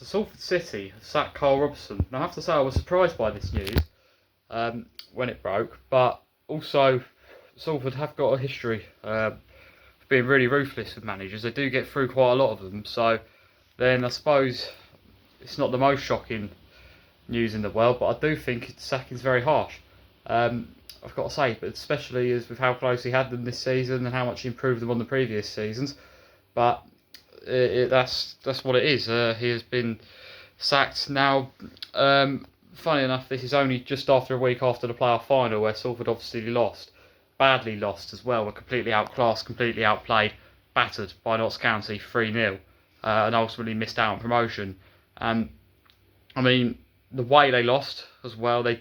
So Salford City have sacked Karl Robinson. Now, I have to say I was surprised by this news when it broke, but also Salford have got a history of being really ruthless with managers. They do get through quite a lot of them, so then I suppose it's not the most shocking news in the world, but I do think sacking is very harsh. I've got to say, but especially as with how close he had them this season and how much he improved them on the previous seasons. But that's what it is. He has been sacked now. Funny enough, this is only just after a week after the playoff final, where Salford obviously lost, badly lost as well. Were completely outclassed, completely outplayed, battered by Notts County 3-0, and ultimately missed out on promotion. And I mean, the way they lost as well, they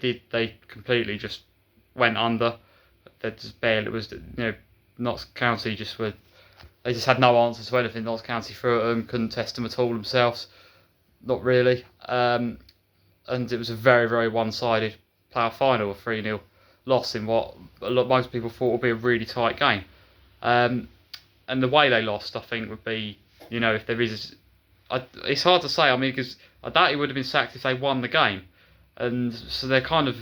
completely just went under. They just barely, it was, Notts County they just had no answers to anything. Notts County threw at them, couldn't test them at all themselves, not really. And it was a very, very one-sided playoff final, a 3-0 loss in what most people thought would be a really tight game. And the way they lost, I think, would be, if there is, it's hard to say. I mean, because I doubt he would have been sacked if they won the game, and so they're kind of,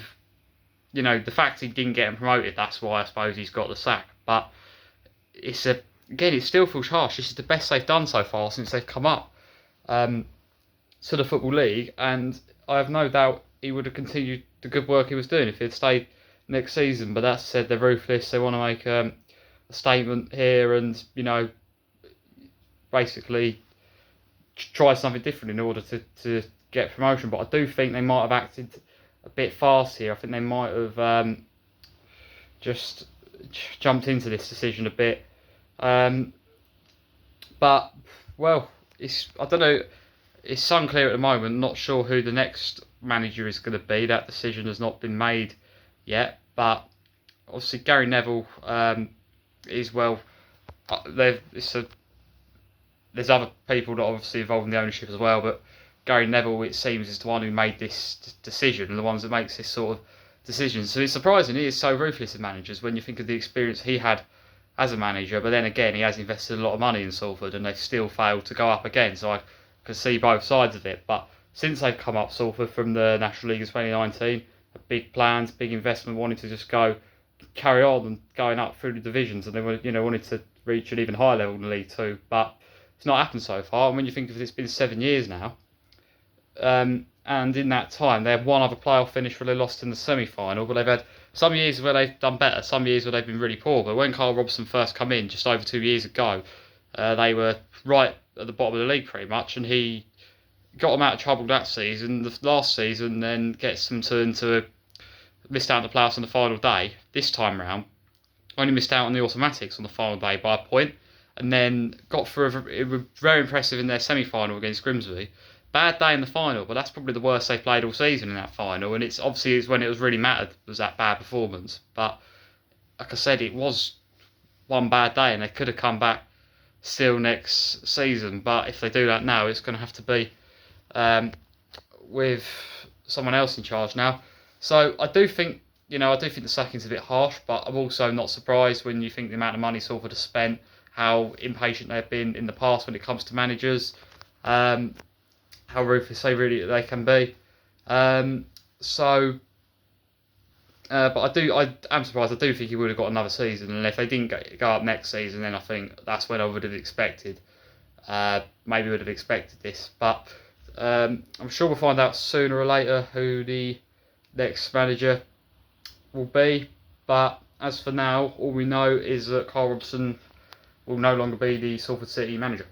the fact he didn't get him promoted, that's why I suppose he's got the sack. But it still feels harsh. This is the best they've done so far since they've come up to the Football League, and I have no doubt he would have continued the good work he was doing if he had stayed next season. But that said, they're ruthless. They want to make a statement here and, basically try something different in order to get promotion. But I do think they might have acted a bit fast here. I think they might have just jumped into this decision a bit. But, well, I don't know. It's unclear at the moment. Not sure who the next manager is going to be. That decision has not been made yet. But obviously Gary Neville is there's other people that are obviously involved in the ownership as well. But Gary Neville, it seems, is the one who made this decision and the ones that makes this sort of decision. So it's surprising he is so ruthless in managers when you think of the experience he had as a manager. But then again, he has invested a lot of money in Salford and they've still failed to go up again. So I can see both sides of it. But since they've come up, Salford, from the National League in 2019, big plans, big investment, wanting to just carry on and going up through the divisions, and they wanted to reach an even higher level in the League Two. But it's not happened so far. And when you think of it, it's been 7 years now. And in that time, they had one other playoff finish where they lost in the semi-final, but they've had some years where they've done better, some years where they've been really poor. But when Karl Robinson first came in, just over 2 years ago, they were right at the bottom of the league pretty much, and he got them out of trouble that season. The last season then gets them to missed out on the playoffs on the final day. This time round, only missed out on the automatics on the final day by a point, and then got through. It was very impressive in their semi-final against Grimsby. Bad day in the final, but that's probably the worst they played all season in that final. And it's when it was really mattered, was that bad performance. But like I said, it was one bad day, and they could have come back still next season. But if they do that now, it's going to have to be with someone else in charge now. So I do think the sacking's a bit harsh, but I'm also not surprised when you think the amount of money Salford have spent, how impatient they've been in the past when it comes to managers. How ruthless they can be. But I am surprised. I do think he would have got another season, and if they didn't go up next season, then I think that's when I would have expected. Maybe would have expected this, but I'm sure we'll find out sooner or later who the next manager will be. But as for now, all we know is that Karl Robinson will no longer be the Salford City manager.